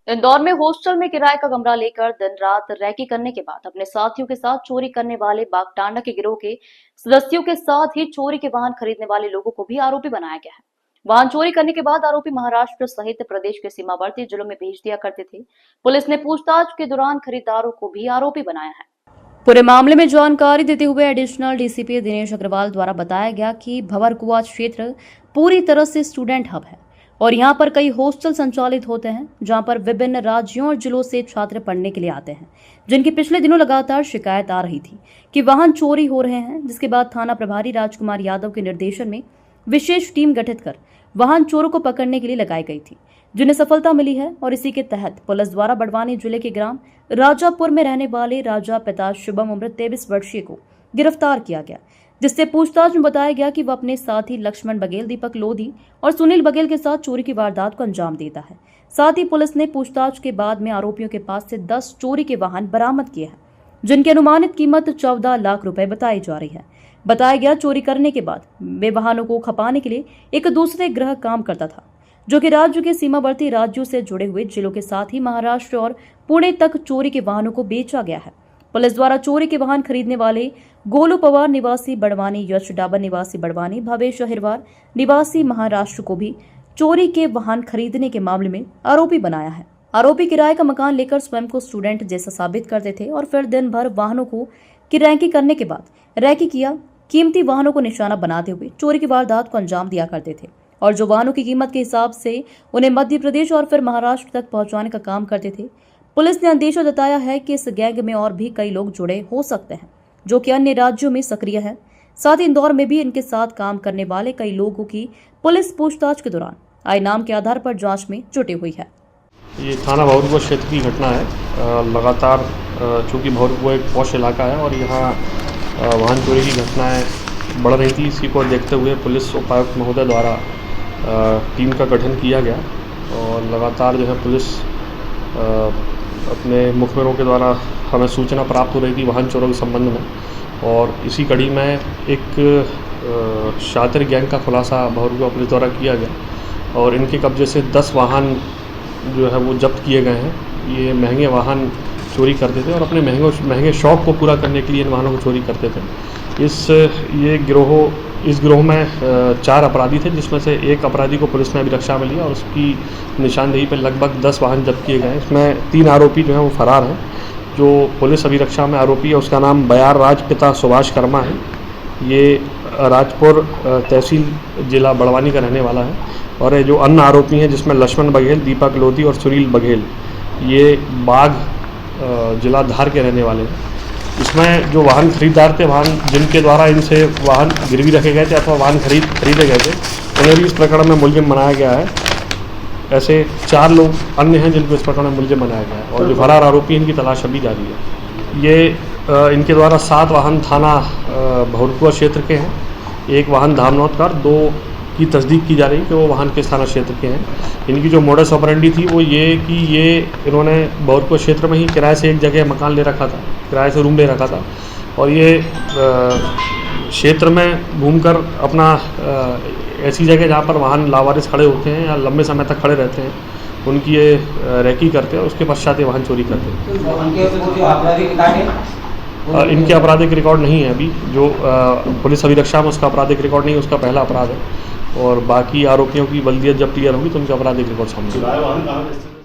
इंदौर में हॉस्टल में किराए का कमरा लेकर दिन रात रैकी करने के बाद अपने साथियों के साथ चोरी करने वाले बागटांडा के गिरोह के सदस्यों के साथ ही चोरी के वाहन खरीदने वाले लोगों को भी आरोपी बनाया गया है। वाहन चोरी करने के बाद आरोपी महाराष्ट्र सहित प्रदेश के सीमावर्ती जिलों में भेज दिया करते थे। पुलिस ने पूछताछ के दौरान खरीदारों को भी आरोपी बनाया है। पूरे मामले में जानकारी देते हुए एडिशनल डीसीपी दिनेश अग्रवाल द्वारा बताया गया कि भंवरकुआ क्षेत्र पूरी तरह से स्टूडेंट हब है और यहाँ पर कई हॉस्टल संचालित होते हैं जहाँ पर विभिन्न राज्यों और जिलों से छात्र पढ़ने के लिए आते हैं, जिनकी पिछले दिनों लगातार शिकायत आ रही थी कि वाहन चोरी हो रहे हैं। जिसके बाद थाना प्रभारी राजकुमार यादव के निर्देशन में विशेष टीम गठित कर वाहन चोरों को पकड़ने के लिए लगाई गई थी, जिन्हें सफलता मिली है। और इसी के तहत पुलिस द्वारा बड़वानी जिले के ग्राम राजापुर में रहने वाले राजा पिता शुभम उम्र 23 वर्षीय को गिरफ्तार किया गया, जिससे पूछताछ में बताया गया कि वह अपने साथी लक्ष्मण बघेल, दीपक लोधी और सुनील बघेल के साथ चोरी की वारदात को अंजाम देता है। साथ ही पुलिस ने पूछताछ के बाद में आरोपियों के पास से 10 चोरी के वाहन बरामद किए हैं, जिनकी अनुमानित कीमत 14 लाख रुपए बताई जा रही है। बताया गया चोरी करने के बाद वे वाहनों को खपाने के लिए एक दूसरे ग्रह काम करता था, जो कि राज्य के सीमावर्ती राज्यों से जुड़े हुए जिलों के साथ ही महाराष्ट्र और पुणे तक चोरी के वाहनों को बेचा गया है। पुलिस द्वारा चोरी के वाहन खरीदने वाले गोलू पवार निवासी बड़वानी, यश डाबर निवासी बड़वानी, भवेश अहिरवार निवासी महाराष्ट्र को भी चोरी के वाहन खरीदने के मामले में आरोपी बनाया है। आरोपी किराए का मकान लेकर स्वयं को स्टूडेंट जैसा साबित करते थे और फिर दिन भर वाहनों को किराए करने के बाद रैकी किया कीमती वाहनों को निशाना बनाते हुए चोरी की वारदात को अंजाम दिया करते थे और जो वाहनों की कीमत के हिसाब से उन्हें मध्य प्रदेश और फिर महाराष्ट्र तक पहुंचाने का काम करते थे। पुलिस ने अंदेशा जताया है कि इस गैंग में और भी कई लोग जुड़े हो सकते हैं, जो कि अन्य राज्यों में सक्रिय है। साथ ही इंदौर में भी इनके साथ काम करने वाले कई लोगों की पुलिस पूछताछ के दौरान आए नाम के आधार पर जांच में जुटी हुई है। ये थाना भंवरकुआ क्षेत्र की घटना है। लगातार चूँकि भंवरकुआ एक पॉश इलाका है और यहाँ वाहन चोरी की घटनाएं बढ़ रही थी, इसी को देखते हुए पुलिस उपायुक्त महोदय द्वारा टीम का गठन किया गया और लगातार जो है पुलिस अपने मुखबिरों के द्वारा हमें सूचना प्राप्त हो रही थी वाहन चोरों के संबंध में, और इसी कड़ी में एक शातिर गैंग का खुलासा भंवरकुआ पुलिस द्वारा किया गया और इनके कब्जे से 10 वाहन जो है वो जब्त किए गए हैं। ये महंगे वाहन चोरी करते थे और अपने महंगे शौक़ को पूरा करने के लिए इन वाहनों को चोरी करते थे। इस गिरोह में 4 अपराधी थे, जिसमें से एक अपराधी को पुलिस ने अभिरक्षा में लिया और उसकी निशानदेही पर लगभग 10 वाहन जब्त किए गए। इसमें 3 आरोपी जो हैं वो फरार हैं। जो पुलिस अभिरक्षा में आरोपी है उसका नाम बयार राज पिता सुभाष कर्मा है। ये राजपुर तहसील जिला बड़वानी का रहने वाला है। और ये जो अन्य आरोपी हैं जिसमें लक्ष्मण बघेल, दीपक लोधी और सुनील बघेल, ये बाघ जिला धार के रहने वाले हैं। इसमें जो वाहन खरीदार थे, वाहन जिनके द्वारा इनसे वाहन गिरवी रखे गए थे अथवा वाहन खरीदे गए थे, उन्हें भी इस प्रकरण में मुलजिम बनाया गया है। ऐसे 4 लोग अन्य हैं जिनको इस प्रकरण में मुलजिम बनाया गया है और जो फरार आरोपी इनकी तलाश अभी जारी है। ये इनके द्वारा 7 वाहन थाना भंवरकुआ क्षेत्र के हैं, 1 वाहन धामनौद का, 2 की तस्दीक की जा रही है कि वो वाहन किस थाना क्षेत्र के हैं। इनकी जो मोडस ऑपरेंडी थी वो ये कि इन्होंने भंवरकुआ क्षेत्र में ही किराए से एक जगह मकान ले रखा था, किराए से रूम ले रखा था और ये क्षेत्र में घूमकर अपना ऐसी जगह जहाँ पर वाहन लावारिस खड़े होते हैं या लंबे समय तक खड़े रहते हैं, उनकी ये रैकी करते हैं। उसके पश्चात ये वाहन चोरी करते हैं। इनके आपराधिक रिकॉर्ड नहीं है अभी, जो पुलिस अभिरक्षा में उसका आपराधिक रिकॉर्ड नहीं है, उसका पहला अपराध है और बाकी आरोपियों की बल्दियत जब क्लियर होगी तो उनके आपराधिक रिकॉर्ड सामने आएगा।